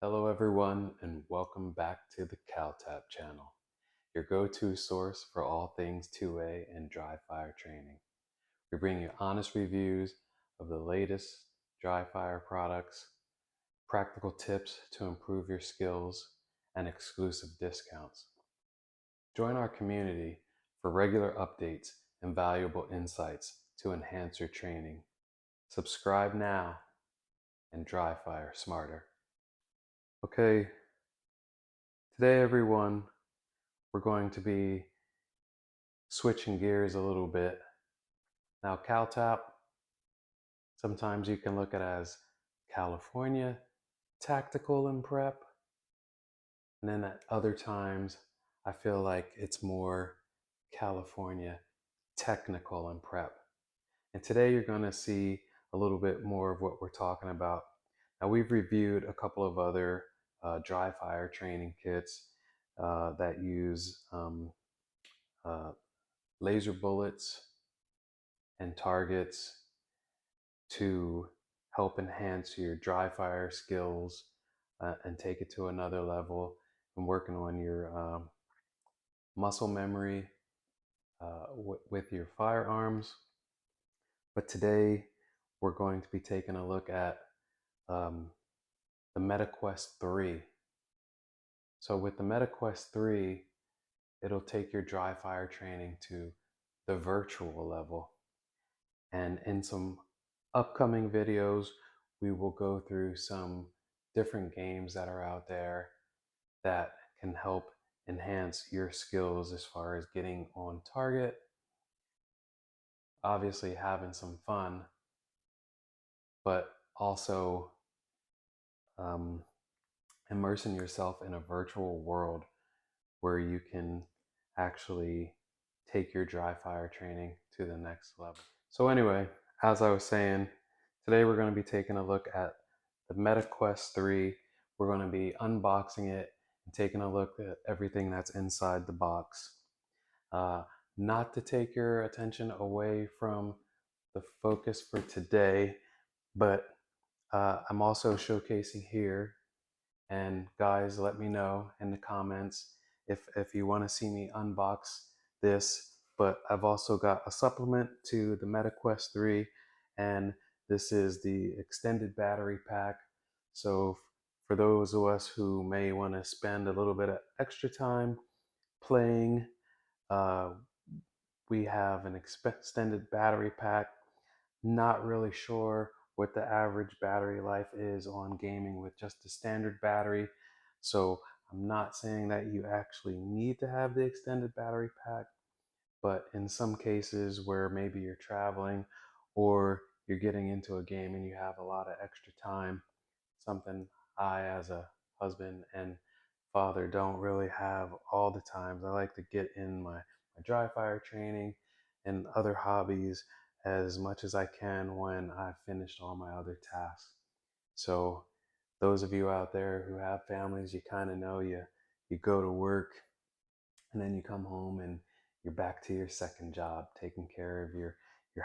Hello everyone and welcome back to the CalTap channel, your go-to source for all things 2A and dry fire training. We bring you honest reviews of the latest dry fire products, practical tips to improve your skills, and exclusive discounts. Join our community for regular updates and valuable insights to enhance your training. Subscribe now and dry fire smarter. Okay, today everyone, we're going to be switching gears a little bit. Now, CalTap, sometimes you can look at it as California tactical and prep. And then at other times, I feel like it's more California technical and prep. And today you're going to see a little bit more of what we're talking about. Now, we've reviewed a couple of other dry fire training kits that use uh, laser bullets and targets to help enhance your dry fire skills and take it to another level and working on your muscle memory with your firearms. But today we're going to be taking a look at um, the MetaQuest 3. So with the MetaQuest 3, it'll take your dry fire training to the virtual level. And in some upcoming videos, we will go through some different games that are out there that can help enhance your skills as far as getting on target, obviously having some fun, but also um, immersing yourself in a virtual world where you can actually take your dry fire training to the next level. So anyway, as I was saying, today we're going to be taking a look at the MetaQuest 3. We're going to be unboxing it and taking a look at everything that's inside the box. Not to take your attention away from the focus for today, but I'm also showcasing here. And guys, let me know in the comments if you want to see me unbox this. But I've also got a supplement to the MetaQuest 3, and this is the extended battery pack. So for those of us who may want to spend a little bit of extra time playing, uh, we have an extended battery pack. Not really sure what the average battery life is on gaming with just a standard battery. So I'm not saying that you actually need to have the extended battery pack, but in some cases where maybe you're traveling or you're getting into a game and you have a lot of extra time, something I, as a husband and father, don't really have all the times. I like to get in my dry fire training and other hobbies as much as I can when I've finished all my other tasks. So those of you out there who have families, you kind of know you go to work and then you come home and you're back to your second job, taking care of your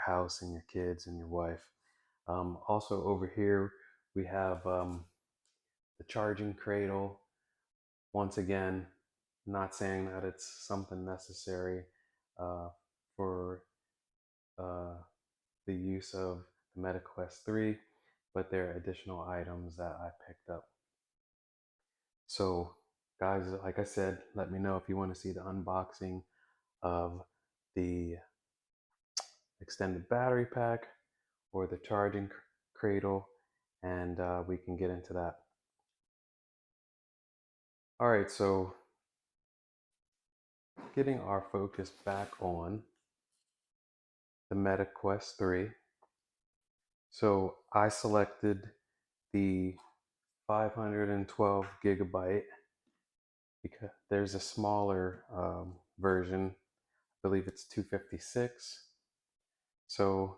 house and your kids and your wife. Also over here we have the charging cradle. Once again, not saying that it's something necessary uh, for uh, the use of the MetaQuest 3, but there are additional items that I picked up. So, guys, like I said, let me know if you want to see the unboxing of the extended battery pack or the charging cradle, and we can get into that. All right, so getting our focus back on the MetaQuest 3. So I selected the 512 gigabyte because there's a smaller version. I believe it's 256. So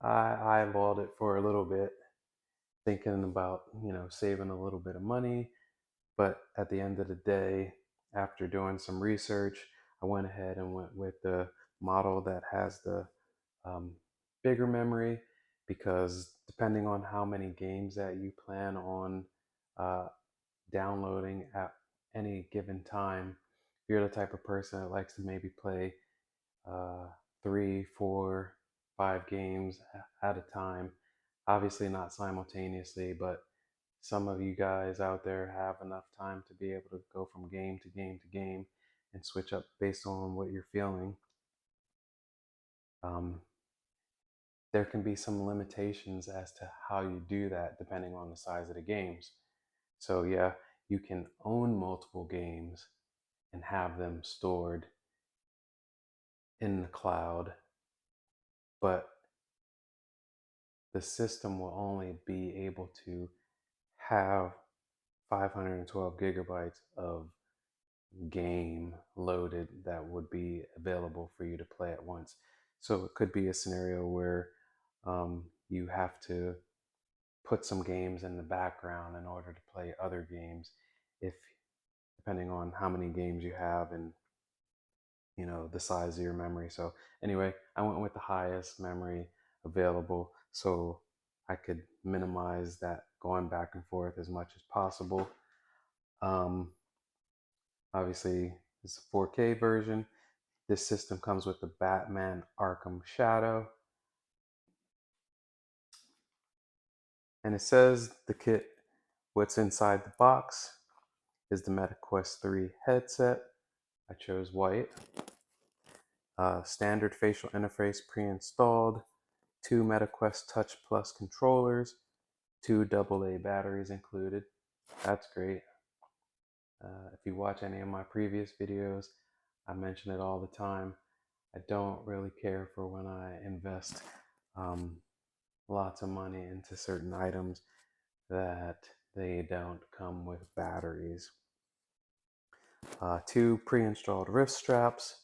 I eyeballed it for a little bit, thinking about saving a little bit of money. But at the end of the day, after doing some research, I went ahead and went with the model that has the um, bigger memory, because depending on how many games that you plan on downloading at any given time. If you're the type of person that likes to maybe play 3, 4, 5 games at a time, obviously not simultaneously, but some of you guys out there have enough time to be able to go from game to game to game and switch up based on what you're feeling. Um, there can be some limitations as to how you do that depending on the size of the games. So, yeah, you can own multiple games and have them stored in the cloud, but the system will only be able to have 512 gigabytes of game loaded that would be available for you to play at once. So it could be a scenario where you have to put some games in the background in order to play other games, if depending on how many games you have and the size of your memory. So anyway, I went with the highest memory available so I could minimize that going back and forth as much as possible. Um, Obviously, it's a 4K version. This system comes with the Batman Arkham Shadow. And it says the kit, what's inside the box is the MetaQuest 3 headset. I chose white. Standard facial interface pre-installed. 2 MetaQuest Touch Plus controllers. 2 AA batteries included. That's great. If you watch any of my previous videos, I mention it all the time. I don't really care for when I invest lots of money into certain items that they don't come with batteries. 2 pre-installed wrist straps,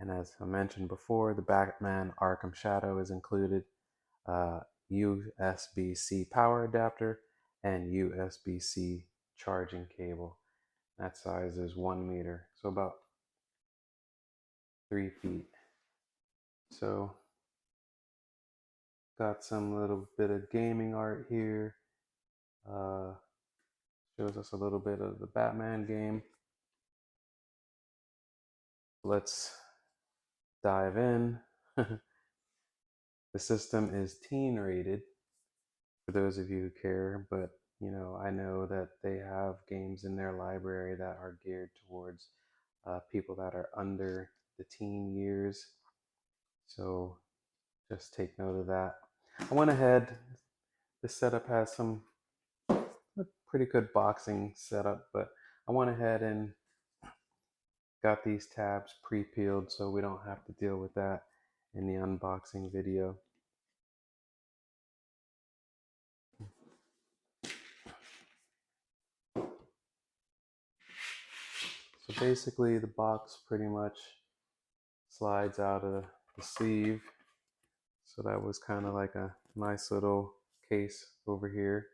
and as I mentioned before, the Batman Arkham Shadow is included. USB-C power adapter and USB-C charging cable. That size is 1 meter, so about 3 feet. So got some little bit of gaming art here. Shows us a little bit of the Batman game. Let's dive in. The system is teen rated for those of you who care, but I know that they have games in their library that are geared towards people that are under the teen years. So just take note of that. I went ahead. This setup has some pretty good boxing setup, but I went ahead and got these tabs pre-peeled so we don't have to deal with that in the unboxing video. So basically the box pretty much slides out of the sleeve. So that was kind of like a nice little case over here.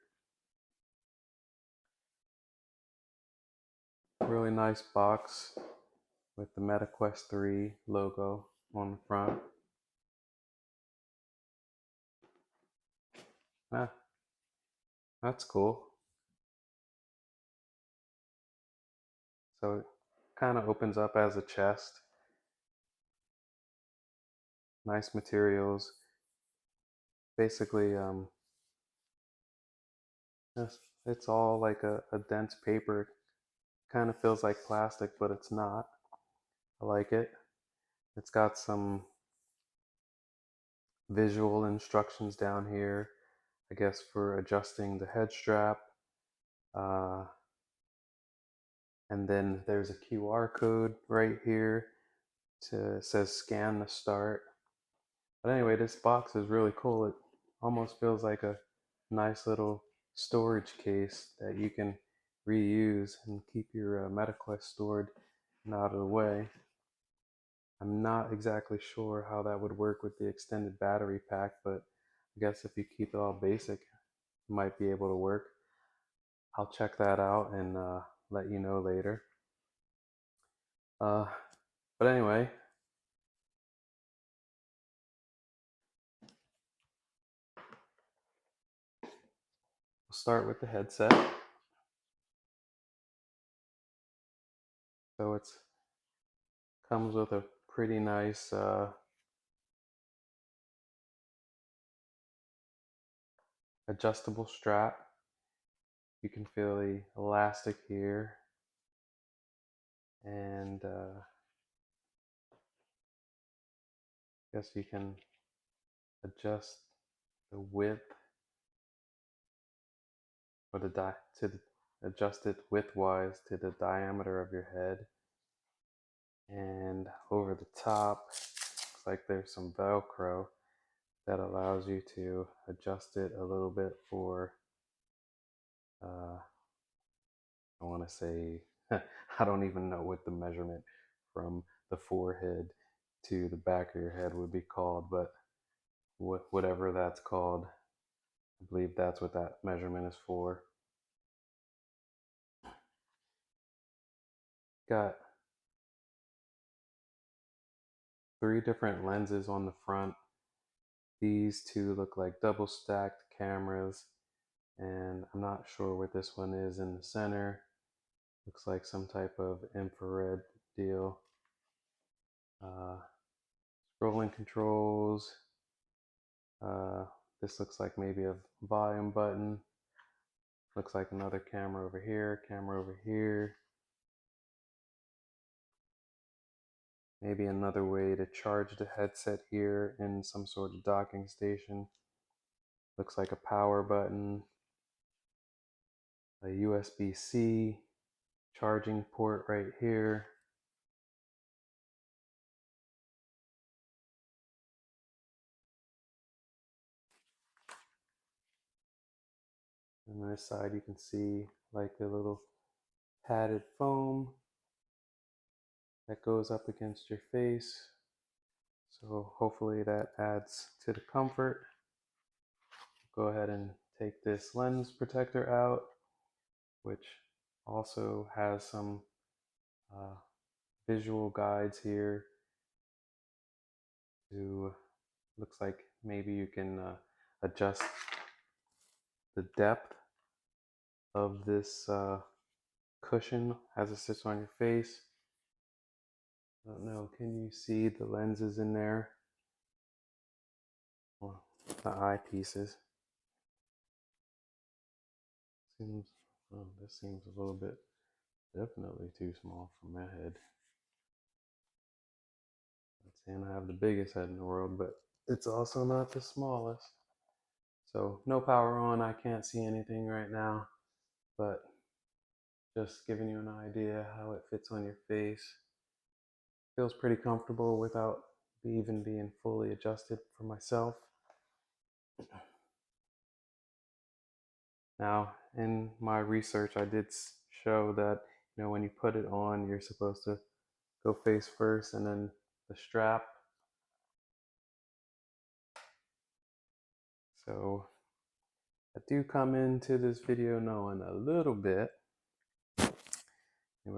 Really nice box with the MetaQuest 3 logo on the front. Ah, that's cool. So it kind of opens up as a chest. Nice materials. Basically, it's all like a dense paper. Kind of feels like plastic, but it's not. I like it. It's got some visual instructions down here, I guess, for adjusting the head strap. And then there's a QR code right here. It says scan to start. But anyway, this box is really cool. It almost feels like a nice little storage case that you can reuse and keep your MetaQuest stored and out of the way. I'm not exactly sure how that would work with the extended battery pack, but I guess if you keep it all basic, it might be able to work. I'll check that out and let you know later. But anyway, we'll start with the headset. it's comes with a pretty nice adjustable strap. You can feel the elastic here, and I guess you can adjust the width or adjust it widthwise to the diameter of your head. And over the top, looks like there's some Velcro that allows you to adjust it a little bit for I want to say I don't even know what the measurement from the forehead to the back of your head would be called, but whatever that's called, I believe that's what that measurement is for. Got 3 different lenses on the front. These 2 look like double stacked cameras, and I'm not sure what this one is in the center. Looks like some type of infrared deal. Scrolling controls. This looks like maybe a volume button. Looks like another camera over here. Maybe another way to charge the headset here in some sort of docking station. Looks like a power button. A USB-C charging port right here. And on this side you can see like a little padded foam that goes up against your face. So hopefully that adds to the comfort. Go ahead and take this lens protector out, which also has some visual guides here to, looks like maybe you can adjust the depth of this cushion as it sits on your face. I don't know, can you see the lenses in there? Well, the eyepieces. This seems a little bit, definitely too small for my head. Not saying I have the biggest head in the world, but it's also not the smallest. So no power on, I can't see anything right now, but just giving you an idea how it fits on your face. Feels pretty comfortable without even being fully adjusted for myself. Now, in my research, I did show that when you put it on, you're supposed to go face first and then the strap. So I do come into this video knowing a little bit. Anyway,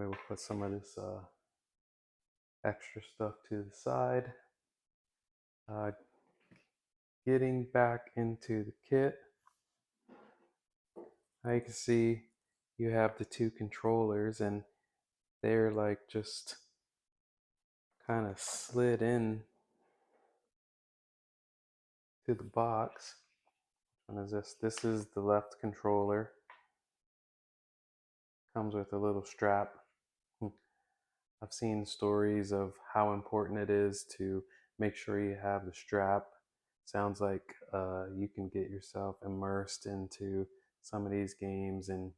we'll put some of this extra stuff to the side. Getting back into the kit, now you can see you have the 2 controllers, and they're like just kind of slid in to the box. Which one is this? This is the left controller. Comes with a little strap. I've seen stories of how important it is to make sure you have the strap. Sounds like you can get yourself immersed into some of these games, and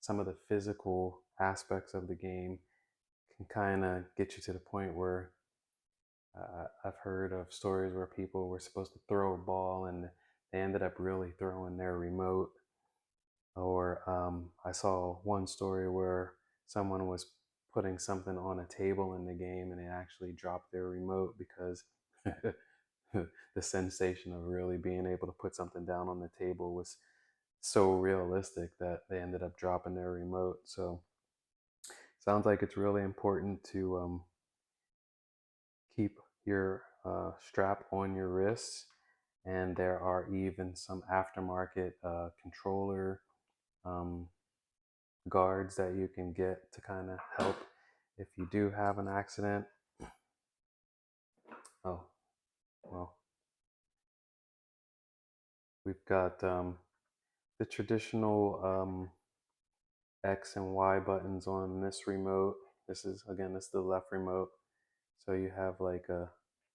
some of the physical aspects of the game can kind of get you to the point where I've heard of stories where people were supposed to throw a ball and they ended up really throwing their remote. Or I saw one story where someone was putting something on a table in the game and they actually dropped their remote because the sensation of really being able to put something down on the table was so realistic that they ended up dropping their remote. So sounds like it's really important to keep your strap on your wrists, and there are even some aftermarket controller guards that you can get to kind of help if you do have an accident. Oh, well, we've got the traditional X and Y buttons on this remote. This is the left remote. So you have like a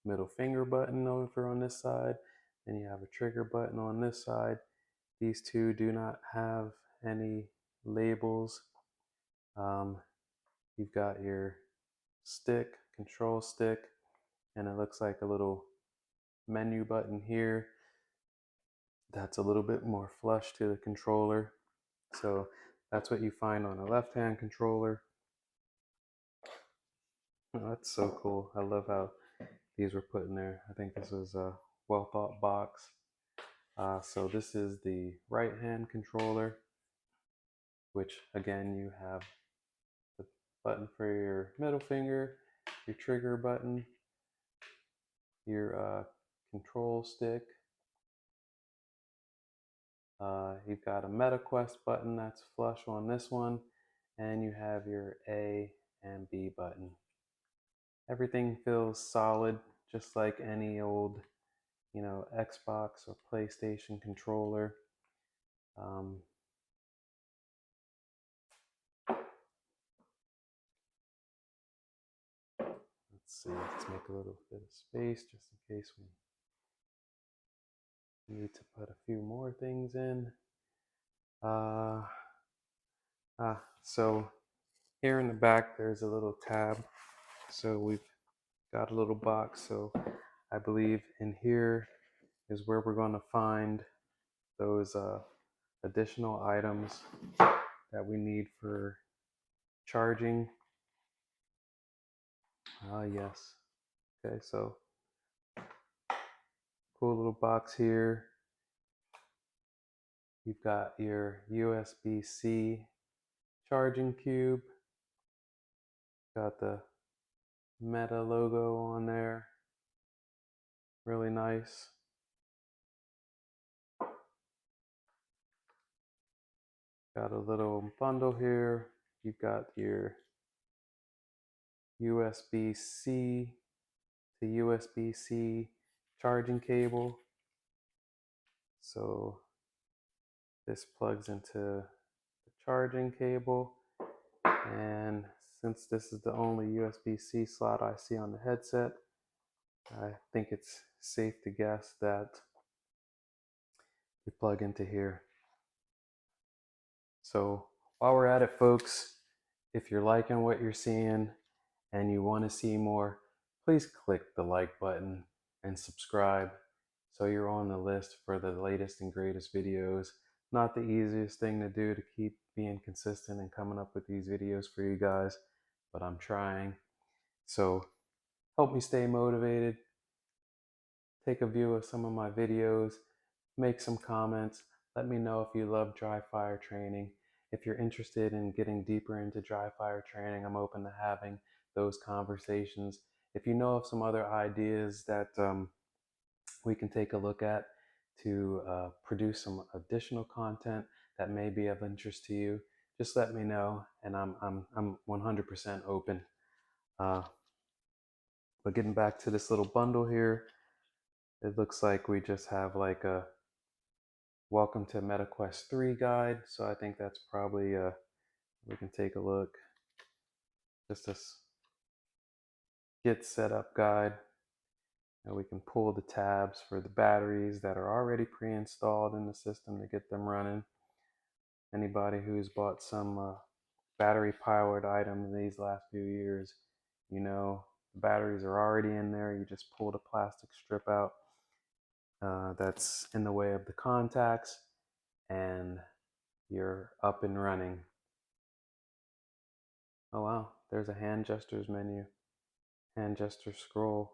middle finger button over on this side, then you have a trigger button on this side. These two do not have any labels. You've got your stick, control stick, and it looks like a little menu button here that's a little bit more flush to the controller. So that's what you find on a left-hand controller. Oh, that's so cool. I love how these were put in there. I think this was a well thought box. So this is the right-hand controller, which again, you have the button for your middle finger, your trigger button, your control stick. You've got a MetaQuest button that's flush on this one, and you have your A and B button. Everything feels solid, just like any old, Xbox or PlayStation controller. Let's see, let's make a little bit of space just in case we need to put a few more things in. So here in the back, there's a little tab. So we've got a little box. So I believe in here is where we're going to find those additional items that we need for charging. Yes. Okay, so cool little box here. You've got your USB-C charging cube. Got the Meta logo on there. Really nice. Got a little bundle here. You've got your USB-C to USB-C charging cable. So this plugs into the charging cable. And since this is the only USB-C slot I see on the headset, I think it's safe to guess that you plug into here. So while we're at it, folks, if you're liking what you're seeing and you want to see more, please click the like button and subscribe so you're on the list for the latest and greatest videos. Not the easiest thing to do to keep being consistent and coming up with these videos for you guys, but I'm trying. So help me stay motivated. Take a view of some of my videos, make some comments. Let me know if you love dry fire training. If you're interested in getting deeper into dry fire training, I'm open to having those conversations. If you know of some other ideas that we can take a look at to produce some additional content that may be of interest to you, just let me know, and I'm 100% open. But getting back to this little bundle here, it looks like we just have like a welcome to MetaQuest 3 guide. So I think that's probably, we can take a look. Just this get set up guide. And we can pull the tabs for the batteries that are already pre-installed in the system to get them running. Anybody who's bought some battery powered item in these last few years, the batteries are already in there. You just pull the plastic strip out that's in the way of the contacts, and you're up and running. Oh wow, there's a hand gestures menu, hand gesture scroll.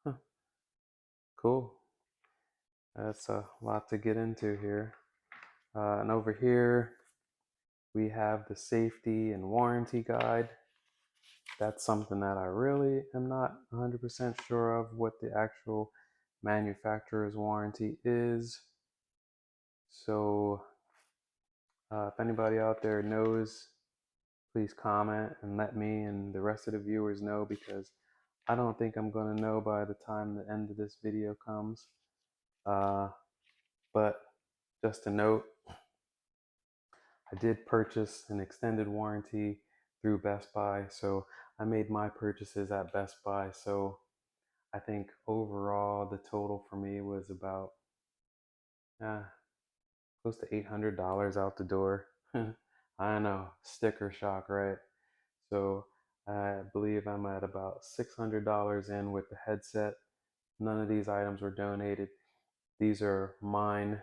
Huh. Cool. That's a lot to get into here. And over here, we have the safety and warranty guide. That's something that I really am not 100% sure of what the actual manufacturer's warranty is. So if anybody out there knows please comment and let me and the rest of the viewers know, because I don't think I'm going to know by the time the end of this video comes. But just a note, I did purchase an extended warranty through Best Buy, so I made my purchases at Best Buy. So I think overall the total for me was about uh, close to $800 out the door. I know, sticker shock, right? So I believe I'm at about $600 in with the headset. None of these items were donated. These are mine.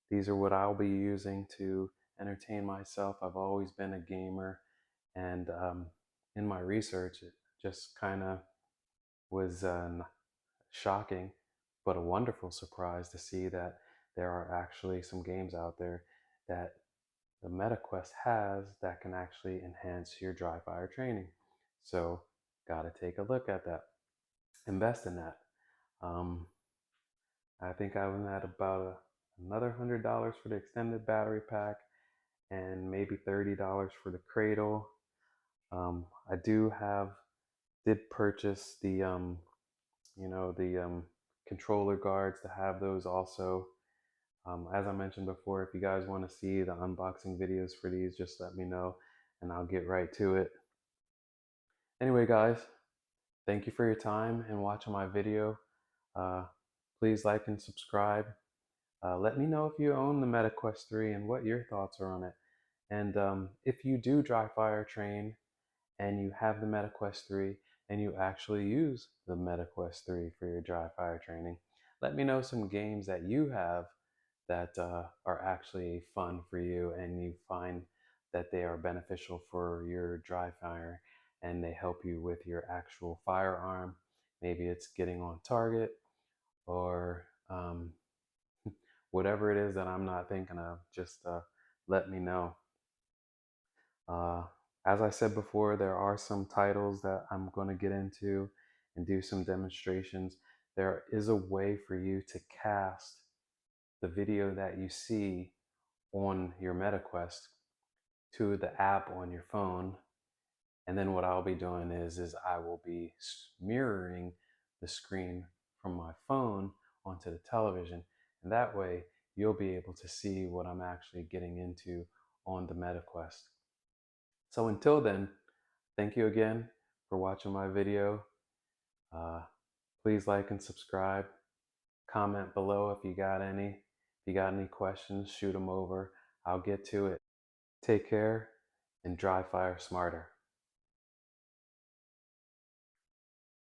These are what I'll be using to entertain myself. I've always been a gamer, and in my research, it just kind of was shocking, but a wonderful surprise to see that there are actually some games out there that the MetaQuest has that can actually enhance your dry fire training. So, got to take a look at that, invest in that. Um, I think I was at about another $100 for the extended battery pack, and maybe $30 for the cradle. I did purchase the controller guards to have those also. As I mentioned before, if you guys want to see the unboxing videos for these, just let me know and I'll get right to it. Anyway, guys, thank you for your time and watching my video. Uh, Please like and subscribe. Let me know if you own the MetaQuest 3 and what your thoughts are on it. And if you do dry fire train and you have the MetaQuest 3 and you actually use the MetaQuest 3 for your dry fire training, let me know some games that you have that are actually fun for you and you find that they are beneficial for your dry fire and they help you with your actual firearm. Maybe it's getting on target, or whatever it is that I'm not thinking of, just let me know. Uh, as I said before, there are some titles that I'm going to get into and do some demonstrations. There is a way for you to cast the video that you see on your MetaQuest to the app on your phone. And then what I'll be doing is I will be mirroring the screen from my phone onto the television. And that way you'll be able to see what I'm actually getting into on the MetaQuest. So until then, thank you again for watching my video. Uh, Please like and subscribe. Comment below if you got any. If you got any questions, shoot them over. I'll get to it. Take care and dry fire smarter.